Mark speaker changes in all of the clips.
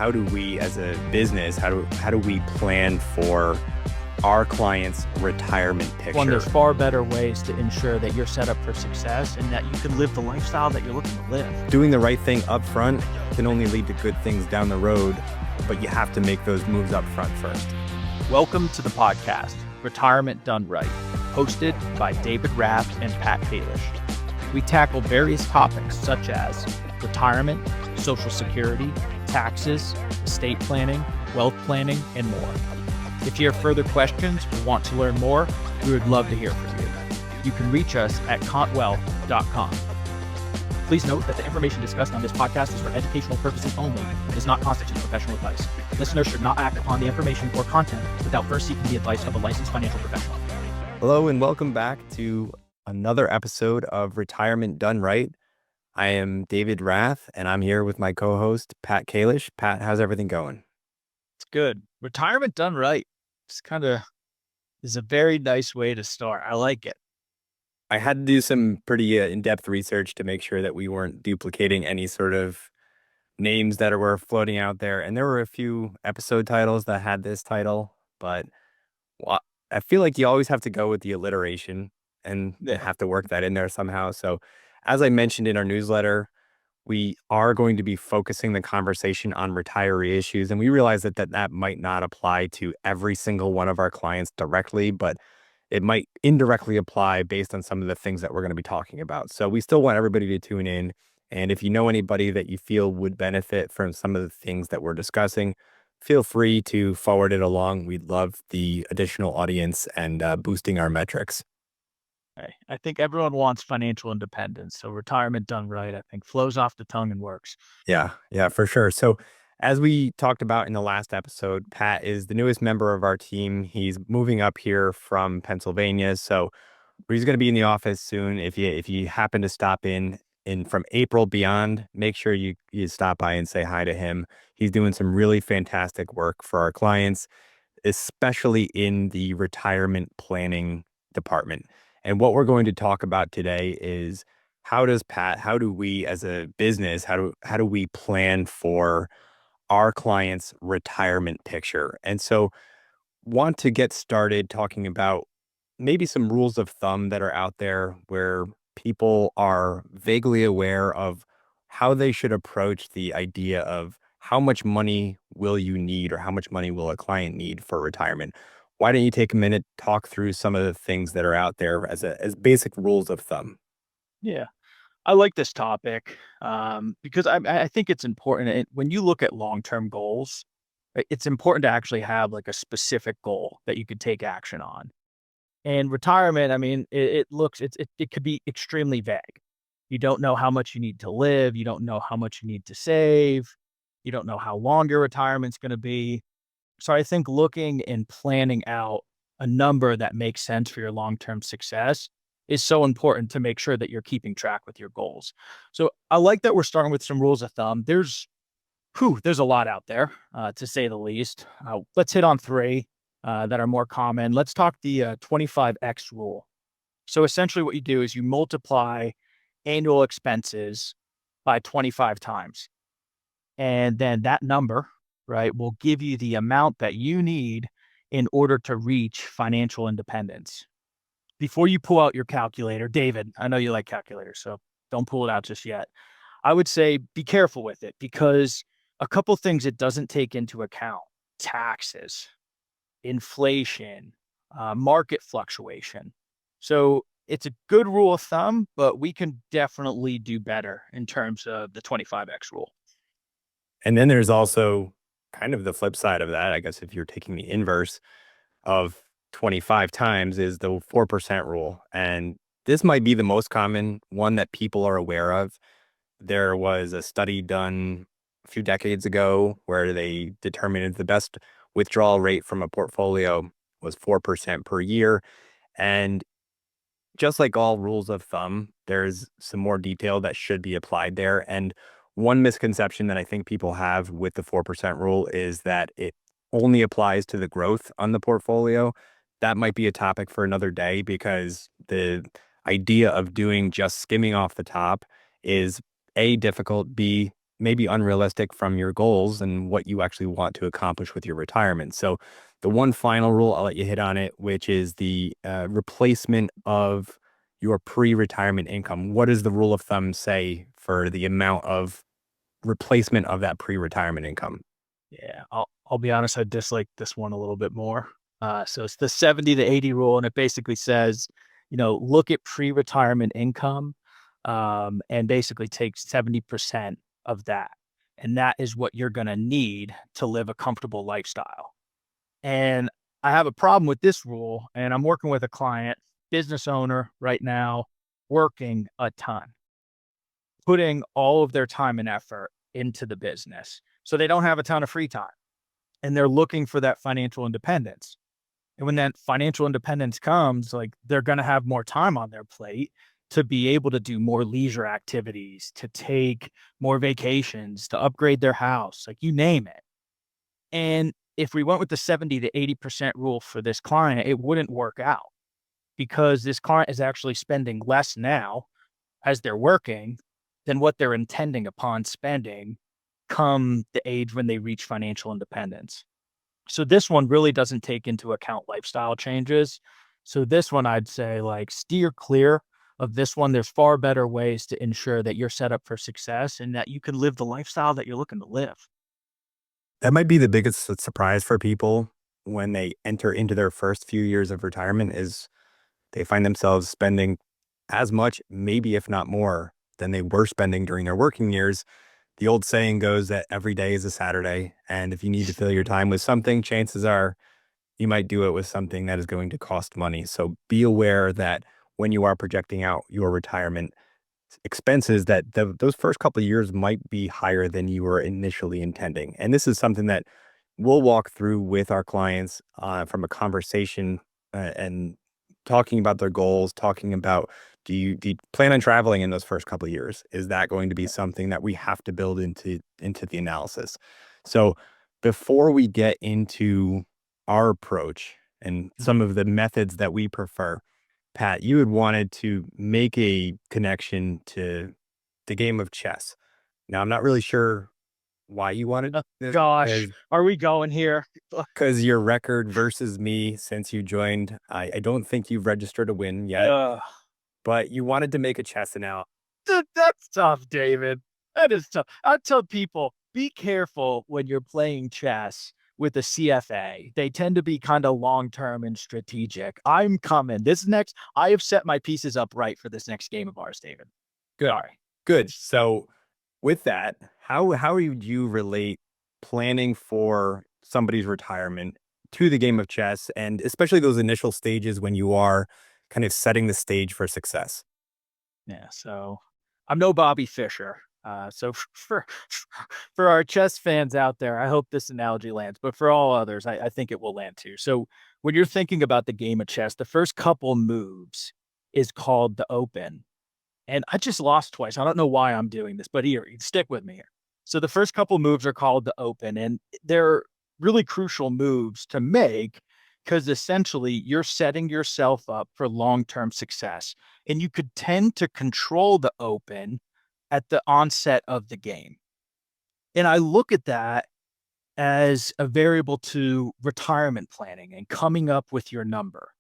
Speaker 1: how do we as a business, how do we plan for our clients' retirement picture?
Speaker 2: There's far better ways to ensure that you're set up for success and that you can live the lifestyle that you're looking to live.
Speaker 1: Doing the right thing up front can only lead to good things down the road, but you have to make those moves up front first.
Speaker 2: Welcome to the podcast, Retirement Done Right, hosted by David Rath and Pat Kalish. We tackle various topics such as retirement, Social Security, taxes, estate planning, wealth planning, and more. If you have further questions or want to learn more, we would love to hear from you. You can reach us at contwealth.com. Please note that the information discussed on this podcast is for educational purposes only and does not constitute professional advice. Listeners should not act upon the information or content without first seeking the advice of a licensed financial professional.
Speaker 1: Hello and welcome back to another episode of Retirement Done Right. I am David Rath and I'm here with my co-host, Pat Kalish. Pat, how's everything going?
Speaker 2: It's good. Retirement done right. It's is a very nice way to start. I like it.
Speaker 1: I had to do some pretty in-depth research to make sure that we weren't duplicating any sort of names that were floating out there. And there were a few episode titles that had this title, but I feel like you always have to go with the alliteration and have to work that in there somehow. So as I mentioned in our newsletter, we are going to be focusing the conversation on retiree issues. And we realize that might not apply to every single one of our clients directly, but it might indirectly apply based on some of the things that we're going to be talking about. So we still want everybody to tune in. And if you know anybody that you feel would benefit from some of the things that we're discussing, feel free to forward it along. We'd love the additional audience and boosting our metrics.
Speaker 2: I think everyone wants financial independence. So retirement done right, I think flows off the tongue and works.
Speaker 1: Yeah, for sure. So as we talked about in the last episode, Pat is the newest member of our team. He's moving up here from Pennsylvania. So he's going to be in the office soon. If you happen to stop in from April beyond, make sure you stop by and say hi to him. He's doing some really fantastic work for our clients, especially in the retirement planning department. And what we're going to talk about today is how do we as a business, how do we plan for our clients' retirement picture? And so want to get started talking about maybe some rules of thumb that are out there where people are vaguely aware of how they should approach the idea of how much money will you need or how much money will a client need for retirement. Why don't you take a minute, talk through some of the things that are out there as basic rules of thumb?
Speaker 2: Yeah, I like this topic because I think it's important. And when you look at long-term goals, right, it's important to actually have like a specific goal that you could take action on. And retirement, I mean, it could be extremely vague. You don't know how much you need to live. You don't know how much you need to save. You don't know how long your retirement's going to be. So I think looking and planning out a number that makes sense for your long-term success is so important to make sure that you're keeping track with your goals. So I like that we're starting with some rules of thumb. There's a lot out there, to say the least. Let's hit on three that are more common. Let's talk the 25X rule. So essentially what you do is you multiply annual expenses by 25 times. And then that number, right, will give you the amount that you need in order to reach financial independence. Before you pull out your calculator, David, I know you like calculators, so don't pull it out just yet. I would say be careful with it because a couple things it doesn't take into account: taxes, inflation, market fluctuation. So it's a good rule of thumb, but we can definitely do better in terms of the 25X rule.
Speaker 1: And then there's also kind of the flip side of that, I guess, if you're taking the inverse of 25 times, is the 4% rule. And this might be the most common one that people are aware of. There was a study done a few decades ago where they determined the best withdrawal rate from a portfolio was 4% per year. And just like all rules of thumb, there's some more detail that should be applied there. And one misconception that I think people have with the 4% rule is that it only applies to the growth on the portfolio. That might be a topic for another day because the idea of doing just skimming off the top is A, difficult, B, maybe unrealistic from your goals and what you actually want to accomplish with your retirement. So, the one final rule, I'll let you hit on it, which is the replacement of your pre-retirement income. What does the rule of thumb say for the amount of replacement of that pre-retirement income?
Speaker 2: Yeah, I'll be honest, I dislike this one a little bit more. So it's the 70 to 80 rule, and it basically says, look at pre-retirement income, and basically take 70% of that. And that is what you're going to need to live a comfortable lifestyle. And I have a problem with this rule, and I'm working with a client, business owner right now, working a ton, putting all of their time and effort into the business. So they don't have a ton of free time and they're looking for that financial independence. And when that financial independence comes, like they're going to have more time on their plate to be able to do more leisure activities, to take more vacations, to upgrade their house, like you name it. And if we went with the 70 to 80% rule for this client, it wouldn't work out because this client is actually spending less now as they're working than what they're intending upon spending come the age when they reach financial independence. So this one really doesn't take into account lifestyle changes. So this one, I'd say like steer clear of this one. There's far better ways to ensure that you're set up for success and that you can live the lifestyle that you're looking to live.
Speaker 1: That might be the biggest surprise for people when they enter into their first few years of retirement is they find themselves spending as much, maybe if not more, than they were spending during their working years. The old saying goes that every day is a Saturday, and if you need to fill your time with something, chances are you might do it with something that is going to cost money. So be aware that when you are projecting out your retirement expenses, that those first couple of years might be higher than you were initially intending. And this is something that we'll walk through with our clients from a conversation and talking about their goals, talking about do you plan on traveling in those first couple of years? Is that going to be something that we have to build into the analysis? So before we get into our approach and some
Speaker 2: Mhm.
Speaker 1: of the methods that we prefer, Pat, you had wanted to make a connection to the game of chess. Now, I'm not really sure why you wanted
Speaker 2: Uh,
Speaker 1: this
Speaker 2: Gosh, are we going here?
Speaker 1: because your record versus me since you joined, I don't think you've registered a win yet,
Speaker 2: Ugh.
Speaker 1: but you wanted to make a chess analogy.
Speaker 2: That's tough, David. That is tough. I tell people, be careful when you're playing chess with a CFA. They tend to be kind of long-term and strategic. I'm coming. I have set my pieces up right for this next game of ours, David. Good. All right.
Speaker 1: Good. So with that, how would you relate planning for somebody's retirement to the game of chess and especially those initial stages when you are kind of setting the stage for success?
Speaker 2: Yeah. So I'm no Bobby Fischer. So for our chess fans out there, I hope this analogy lands. But for all others, I think it will land too. So when you're thinking about the game of chess, the first couple moves is called the open. And I just lost twice. I don't know why I'm doing this, but here, stick with me here. So the first couple moves are called the open, and they're really crucial moves to make because essentially you're setting yourself up for long-term success. And you could tend to control the open at the onset of the game. And I look at that as a variable to retirement planning and coming up with your number.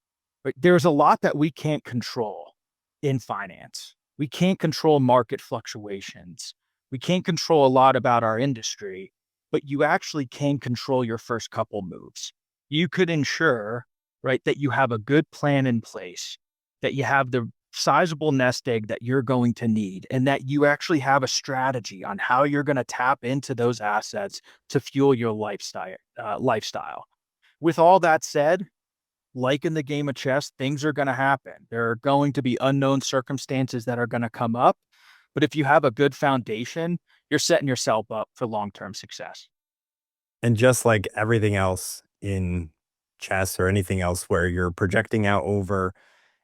Speaker 2: Right? There's a lot that we can't control in finance. We can't control market fluctuations. We can't control a lot about our industry, but you actually can control your first couple moves. You could ensure, right, that you have a good plan in place, that you have the sizable nest egg that you're going to need, and that you actually have a strategy on how you're going to tap into those assets to fuel your lifestyle. With all that said, like in the game of chess, things are going to happen. There are going to be unknown circumstances that are going to come up. But if you have a good foundation, you're setting yourself up for long-term success.
Speaker 1: And just like everything else in chess or anything else where you're projecting out over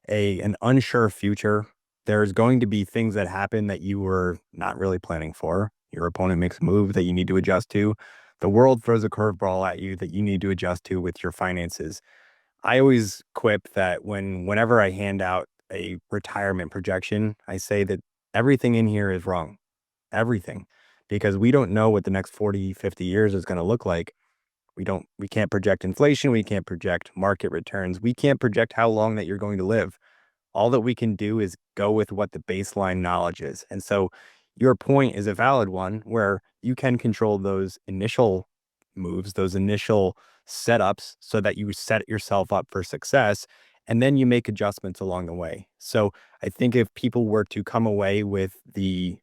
Speaker 1: an unsure future, there's going to be things that happen that you were not really planning for. Your opponent makes a move that you need to adjust to. The world throws a curveball at you that you need to adjust to with your finances. I always quip that whenever I hand out a retirement projection, I say that everything in here is wrong. Everything. because we don't know what the next 40, 50 years is going to look like. We can't project inflation. We can't project market returns. We can't project how long that you're going to live. All that we can do is go with what the baseline knowledge is. And so your point is a valid one where you can control those initial moves, those initial setups so that you set yourself up for success. And then you make adjustments along the way. So I think if people were to come away with the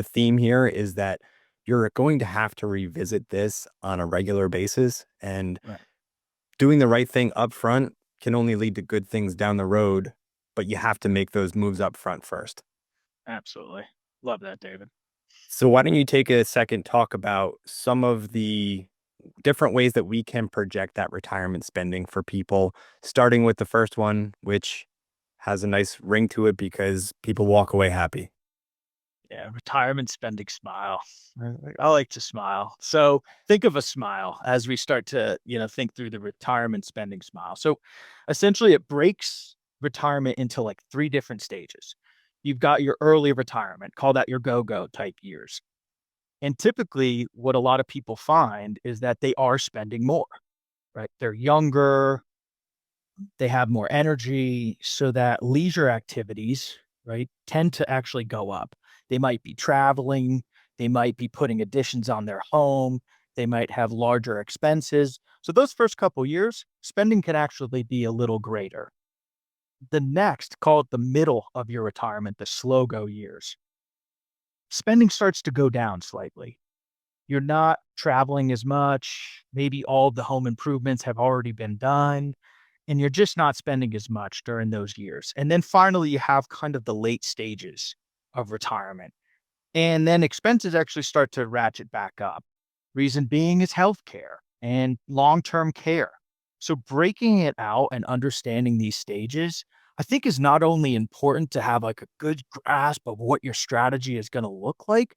Speaker 1: theme here is that you're going to have to revisit this on a regular basis, and
Speaker 2: Right.
Speaker 1: doing the right thing up front can only lead to good things down the road, but you have to make those moves up front first.
Speaker 2: Absolutely. Love that, David.
Speaker 1: So why don't you take a second, talk about some of the different ways that we can project that retirement spending for people, starting with the first one, which has a nice ring to it because people walk away happy.
Speaker 2: Yeah, retirement spending smile. I like to smile. So think of a smile as we start to, think through the retirement spending smile. So essentially it breaks retirement into like three different stages. You've got your early retirement, call that your go-go type years. And typically what a lot of people find is that they are spending more, right? They're younger, they have more energy, so that leisure activities, right, tend to actually go up. They might be traveling, they might be putting additions on their home, they might have larger expenses. So those first couple years, spending can actually be a little greater. The next, call it the middle of your retirement, the slow go years, spending starts to go down slightly. You're not traveling as much. Maybe all of the home improvements have already been done, and you're just not spending as much during those years. And then finally, you have kind of the late stages of retirement. And then expenses actually start to ratchet back up. Reason being is healthcare and long term care. So, breaking it out and understanding these stages, I think is not only important to have like a good grasp of what your strategy is going to look like,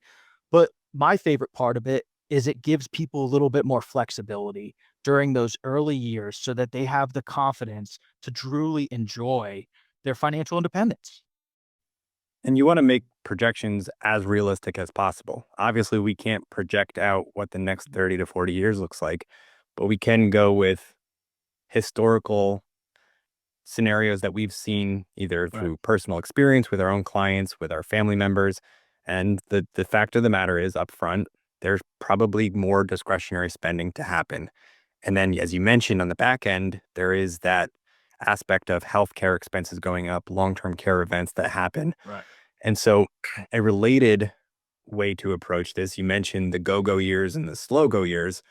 Speaker 2: but my favorite part of it is it gives people a little bit more flexibility during those early years so that they have the confidence to truly enjoy their financial independence.
Speaker 1: And you want to make projections as realistic as possible. Obviously, we can't project out what the next 30 to 40 years looks like, but we can go with historical scenarios that we've seen either
Speaker 2: Right.
Speaker 1: through personal experience with our own clients, with our family members. And the fact of the matter is, upfront, there's probably more discretionary spending to happen. And then, as you mentioned, on the back end, there is that aspect of healthcare expenses going up, long-term care events that happen.
Speaker 2: Right.
Speaker 1: And so, a related way to approach this, you mentioned the go-go years and the slow-go years.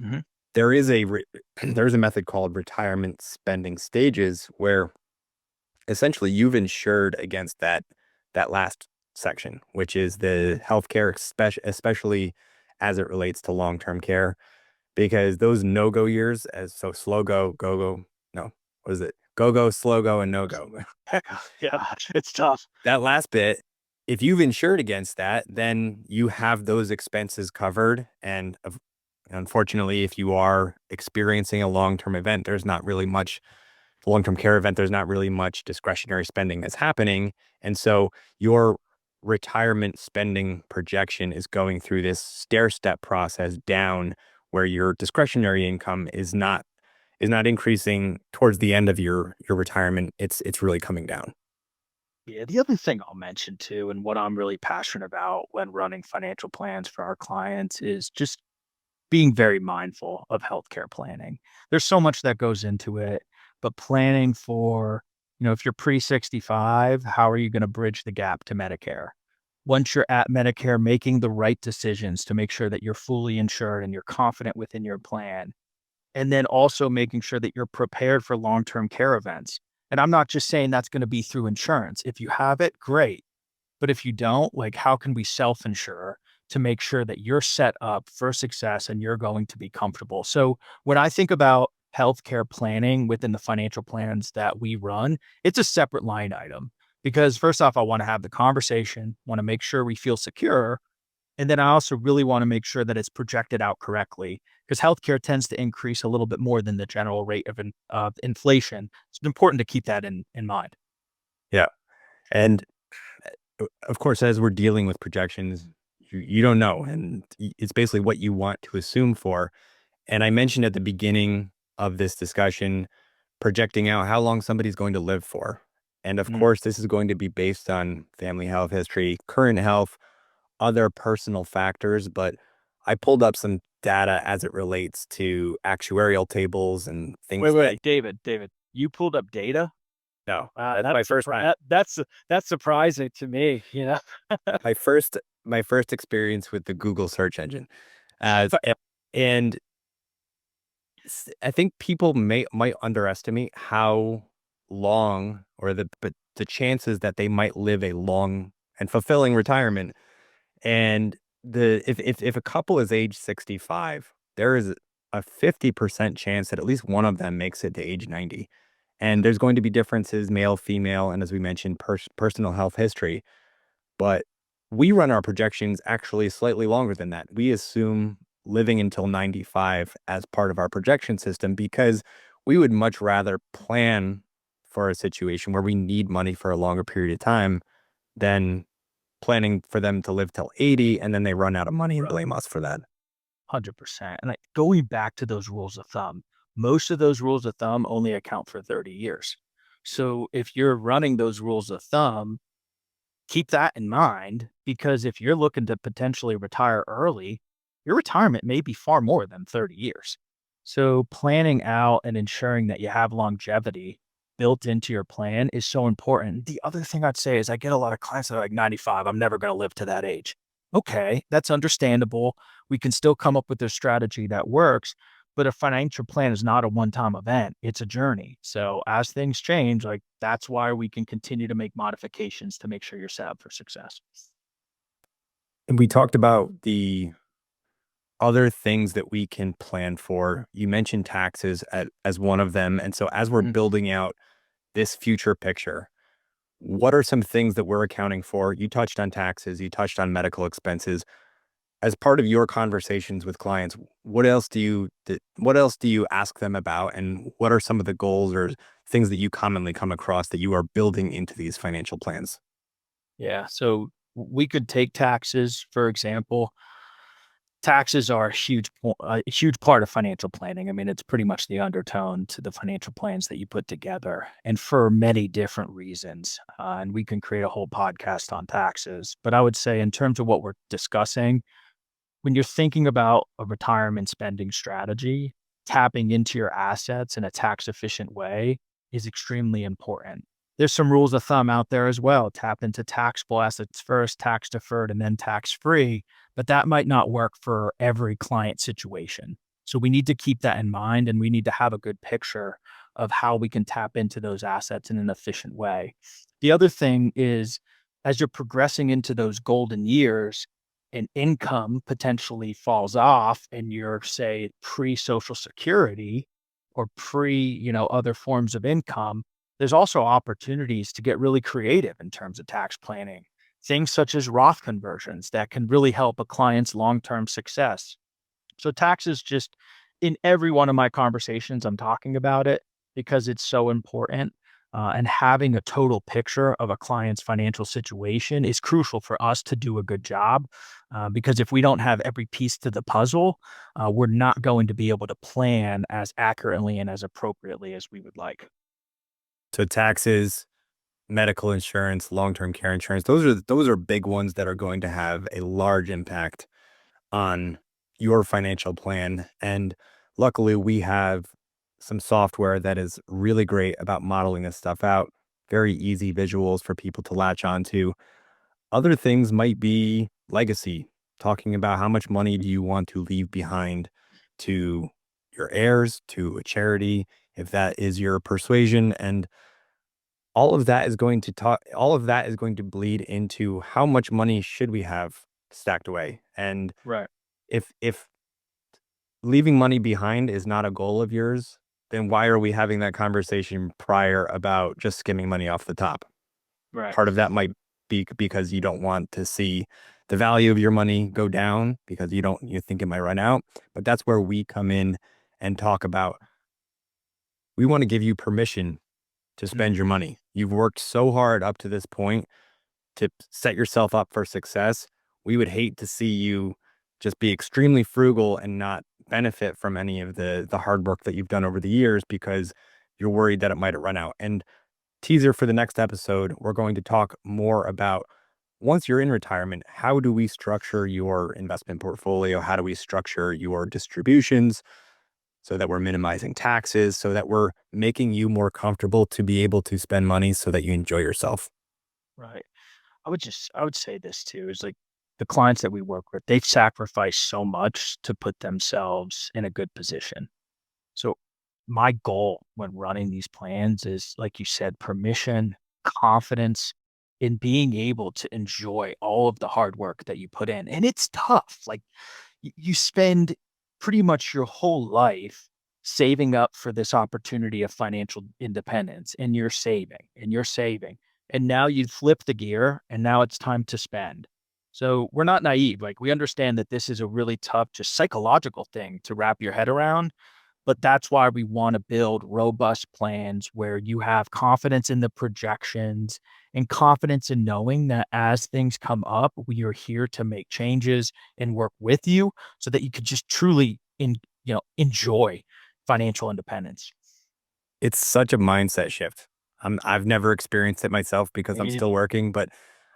Speaker 2: Mhm.
Speaker 1: There is there's a method called retirement spending stages where essentially you've insured against that last section, which is the healthcare, especially as it relates to long-term care, because those no-go years, as so slow go, go go, no, what is it? Go go, slow go, and no go.
Speaker 2: Yeah, it's tough.
Speaker 1: That last bit, if you've insured against that, then you have those expenses covered. And unfortunately, if you are experiencing a long-term event, there's not really much long-term care event, there's not really much discretionary spending that's happening. And so your retirement spending projection is going through this stair step process down where your discretionary income is not increasing towards the end of your retirement. It's really coming down.
Speaker 2: Yeah, the other thing I'll mention too, and what I'm really passionate about when running financial plans for our clients is just being very mindful of healthcare planning. There's so much that goes into it, but planning for, if you're pre-65, how are you going to bridge the gap to Medicare? Once you're at Medicare, making the right decisions to make sure that you're fully insured and you're confident within your plan. And then also making sure that you're prepared for long-term care events. And I'm not just saying that's going to be through insurance. If you have it, great. But if you don't, like, how can we self-insure to make sure that you're set up for success and you're going to be comfortable? So when I think about healthcare planning within the financial plans that we run, it's a separate line item because first off, I want to have the conversation, want to make sure we feel secure. And then I also really want to make sure that it's projected out correctly because healthcare tends to increase a little bit more than the general rate of inflation. It's important to keep that in mind.
Speaker 1: Yeah. And of course, as we're dealing with projections, You don't know, and it's basically what you want to assume for. And I mentioned at the beginning of this discussion, projecting out how long somebody's going to live for. And of
Speaker 2: Mm.
Speaker 1: course, this is going to be based on family health history, current health, other personal factors. But I pulled up some data as it relates to actuarial tables and
Speaker 2: Wait,
Speaker 1: things that,
Speaker 2: wait, David, you pulled up data?
Speaker 1: no,
Speaker 2: Wow,
Speaker 1: that's my first time.
Speaker 2: that's surprising to me, you know?
Speaker 1: My first, my first experience with the Google search engine. As, and I think people might underestimate how long or the chances that they might live a long and fulfilling retirement. And if a couple is age 65, there is a 50% chance that at least one of them makes it to age 90. And there's going to be differences, male, female, and as we mentioned, personal health history. But we run our projections actually slightly longer than that. We assume living until 95 as part of our projection system because we would much rather plan for a situation where we need money for a longer period of time than planning for them to live till 80 and then they run out of money and blame us for that.
Speaker 2: 100%. And like going back to those rules of thumb, most of those rules of thumb only account for 30 years. So if you're running those rules of thumb, keep that in mind because if you're looking to potentially retire early, your retirement may be far more than 30 years. So planning out and ensuring that you have longevity built into your plan is so important. The other thing I'd say is I get a lot of clients that are like 95, I'm never going to live to that age. Okay, that's understandable. We can still come up with a strategy that works, but a financial plan is not a one-time event. It's a journey. So as things change, like that's why we can continue to make modifications to make sure you're set up for success.
Speaker 1: And we talked about the other things that we can plan for. You mentioned taxes as one of them. And so as we're
Speaker 2: Mhm.
Speaker 1: building out this future picture, what are some things that we're accounting for? You touched on taxes, you touched on medical expenses. As part of your conversations with clients, what else do you ask them about and what are some of the goals or things that you commonly come across that you are building into these financial plans?
Speaker 2: Yeah. So we could take taxes, for example. Taxes are a huge part of financial planning. I mean, it's pretty much the undertone to the financial plans that you put together, and for many different reasons. And we can create a whole podcast on taxes. But I would say, in terms of what we're discussing, when you're thinking about a retirement spending strategy, tapping into your assets in a tax efficient way is extremely important. There's some rules of thumb out there as well. Tap into taxable assets first, tax deferred, and then tax free. But that might not work for every client situation. So we need to keep that in mind and we need to have a good picture of how we can tap into those assets in an efficient way. The other thing is, as you're progressing into those golden years, and income potentially falls off and you're say pre-social security or pre, other forms of income, there's also opportunities to get really creative in terms of tax planning. Things such as Roth conversions that can really help a client's long-term success. So taxes just in every one of my conversations, I'm talking about it because it's so important. And having a total picture of a client's financial situation is crucial for us to do a good job. Because if we don't have every piece to the puzzle, we're not going to be able to plan as accurately and as appropriately as we would like.
Speaker 1: So taxes, medical insurance, long-term care insurance, those are big ones that are going to have a large impact on your financial plan. And luckily, we have some software that is really great about modeling this stuff out. Very easy visuals for people to latch onto. Other things might be legacy, talking about how much money do you want to leave behind to your heirs, to a charity, if that is your persuasion. And all of that is going to bleed into how much money should we have stacked away. And
Speaker 2: Right.
Speaker 1: if leaving money behind is not a goal of yours, then why are we having that conversation prior about just skimming money off the top?
Speaker 2: Right.
Speaker 1: Part of that might be because you don't want to see the value of your money go down because you think it might run out. But that's where we come in and talk about we want to give you permission to
Speaker 2: Mm.
Speaker 1: spend your money. You've worked so hard up to this point to set yourself up for success. we would hate to see you just be extremely frugal and not benefit from any of the hard work that you've done over the years because you're worried that it might run out. And teaser for the next episode, we're going to talk more about once you're in retirement, how do we structure your investment portfolio? How do we structure your distributions so that we're minimizing taxes, so that we're making you more comfortable to be able to spend money so that you enjoy yourself?
Speaker 2: Right. I would say this too is like the clients that we work with, they've sacrificed so much to put themselves in a good position. So my goal when running these plans is, like you said, permission, confidence in being able to enjoy all of the hard work that you put in. And it's tough. Like you spend pretty much your whole life saving up for this opportunity of financial independence, and you're saving and you're saving. And now you flip the gear and now it's time to spend. So we're not naive. Like we understand that this is a really tough, just psychological thing to wrap your head around, but that's why we wanna build robust plans where you have confidence in the projections and confidence in knowing that as things come up, we are here to make changes and work with you so that you could just truly enjoy financial independence.
Speaker 1: It's such a mindset shift. I've never experienced it myself because I'm
Speaker 2: Me
Speaker 1: still
Speaker 2: either.
Speaker 1: working, but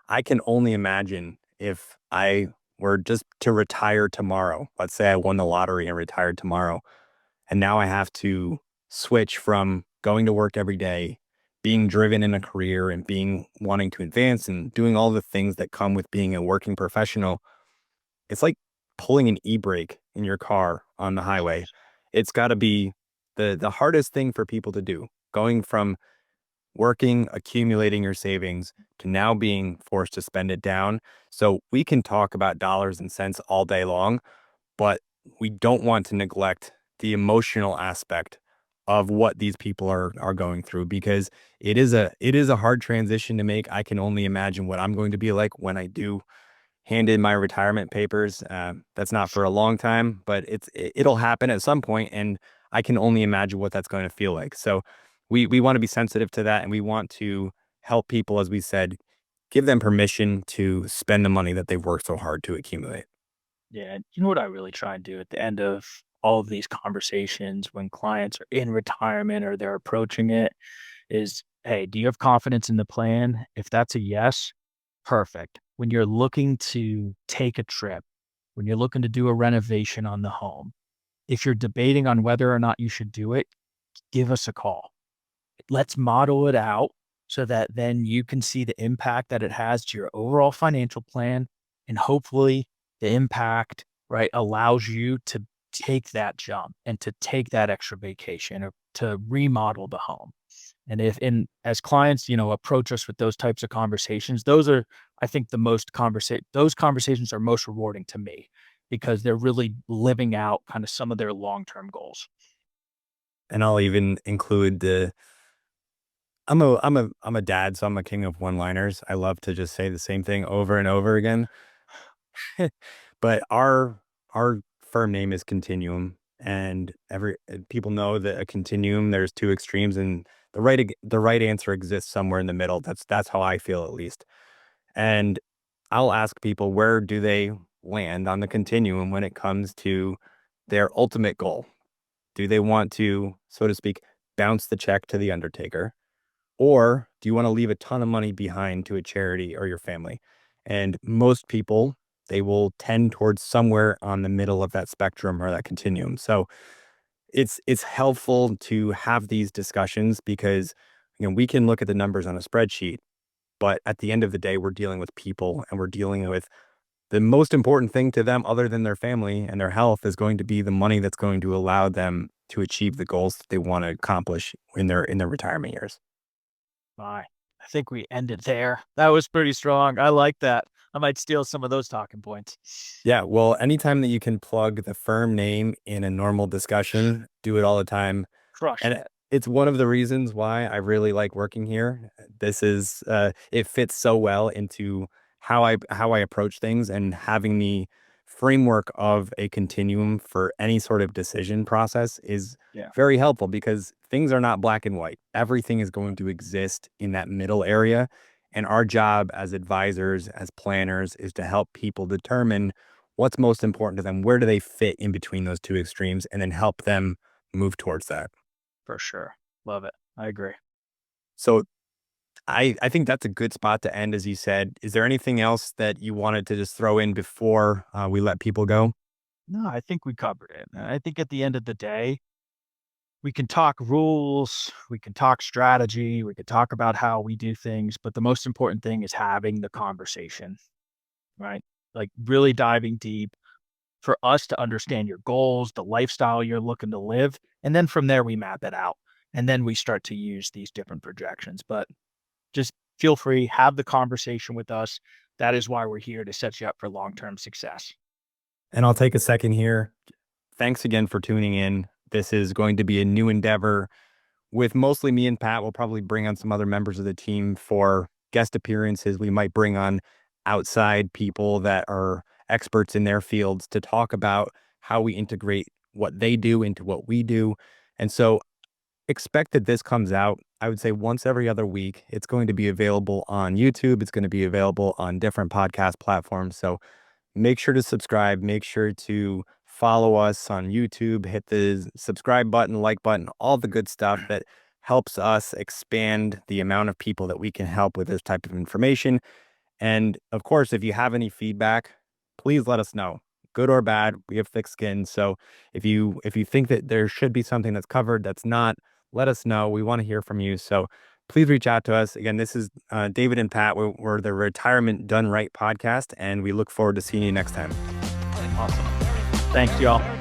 Speaker 1: I can only imagine if I were just to retire tomorrow. Let's say I won the lottery and retired tomorrow, and now I have to switch from going to work every day, being driven in a career and being wanting to advance and doing all the things that come with being a working professional. It's like pulling an e-brake in your car on the highway. It's got to be the hardest thing for people to do. Going from working, accumulating your savings to now being forced to spend it down. So we can talk about dollars and cents all day long, but we don't want to neglect the emotional aspect of what these people are going through because it is a hard transition to make. I can only imagine what I'm going to be like when I do hand in my retirement papers. That's not for a long time, but it'll happen at some point, and I can only imagine what that's going to feel like. So we want to be sensitive to that, and we want to help people, as we said, give them permission to spend the money that they've worked so hard to accumulate.
Speaker 2: Yeah, you know what I really try and do at the end of all of these conversations when clients are in retirement or they're approaching it is, hey, do you have confidence in the plan? If that's a yes, perfect. When you're looking to take a trip, when you're looking to do a renovation on the home, if you're debating on whether or not you should do it, give us a call. Let's model it out so that then you can see the impact that it has to your overall financial plan. And hopefully, the impact, right, allows you to take that jump and to take that extra vacation or to remodel the home. And if and as clients, approach us with those types of conversations, those are, I think, those conversations are most rewarding to me because they're really living out kind of some of their long-term goals.
Speaker 1: And I'll even include the I'm a dad, so I'm a king of one-liners. I love to just say the same thing over and over again. But our firm name is Continuum, and every people know that a continuum, there's two extremes, and the right answer exists somewhere in the middle. That's how I feel at least. And I'll ask people where do they land on the continuum when it comes to their ultimate goal? Do they want to, so to speak, bounce the check to the undertaker? Or do you want to leave a ton of money behind to a charity or your family? And most people, they will tend towards somewhere on the middle of that spectrum or that continuum. So it's helpful to have these discussions because we can look at the numbers on a spreadsheet, but at the end of the day, we're dealing with people and we're dealing with the most important thing to them other than their family and their health is going to be the money that's going to allow them to achieve the goals that they want to accomplish in their retirement years.
Speaker 2: My, I think we ended there. That was pretty strong. I like that. I might steal some of those talking points.
Speaker 1: Yeah, well, anytime that you can plug the firm name in a normal discussion, do it all the time.
Speaker 2: Crush
Speaker 1: And
Speaker 2: it.
Speaker 1: it's one of the reasons why I really like working here. It fits so well into how I approach things and having the framework of a continuum for any sort of decision process is
Speaker 2: Yeah.
Speaker 1: very helpful because things are not black and white. Everything is going to exist in that middle area. And our job as advisors, as planners, is to help people determine what's most important to them. Where do they fit in between those two extremes, and then help them move towards that.
Speaker 2: For sure. Love it. I agree.
Speaker 1: So I think that's a good spot to end, as you said. Is there anything else that you wanted to just throw in before we let people go?
Speaker 2: No, I think we covered it. I think at the end of the day, we can talk rules, we can talk strategy, we can talk about how we do things, but the most important thing is having the conversation, right? Like really diving deep for us to understand your goals, the lifestyle you're looking to live. And then from there, we map it out. And then we start to use these different projections. But just feel free, have the conversation with us. That is why we're here to set you up for long term success.
Speaker 1: And I'll take a second here. Thanks again for tuning in. This is going to be a new endeavor with mostly me and Pat. We'll probably bring on some other members of the team for guest appearances. We might bring on outside people that are experts in their fields to talk about how we integrate what they do into what we do. And so expect that this comes out, I would say, once every other week. It's going to be available on YouTube. It's going to be available on different podcast platforms. So make sure to subscribe. Make sure to follow us on YouTube. Hit the subscribe button, like button, all the good stuff that helps us expand the amount of people that we can help with this type of information. And of course, if you have any feedback, please let us know. Good or bad, we have thick skin. So if you think that there should be something that's covered that's not, let us know. We want to hear from you. So please reach out to us. Again, this is David and Pat. We're the Retirement Done Right podcast, and we look forward to seeing you next time.
Speaker 2: Awesome. Thanks, y'all.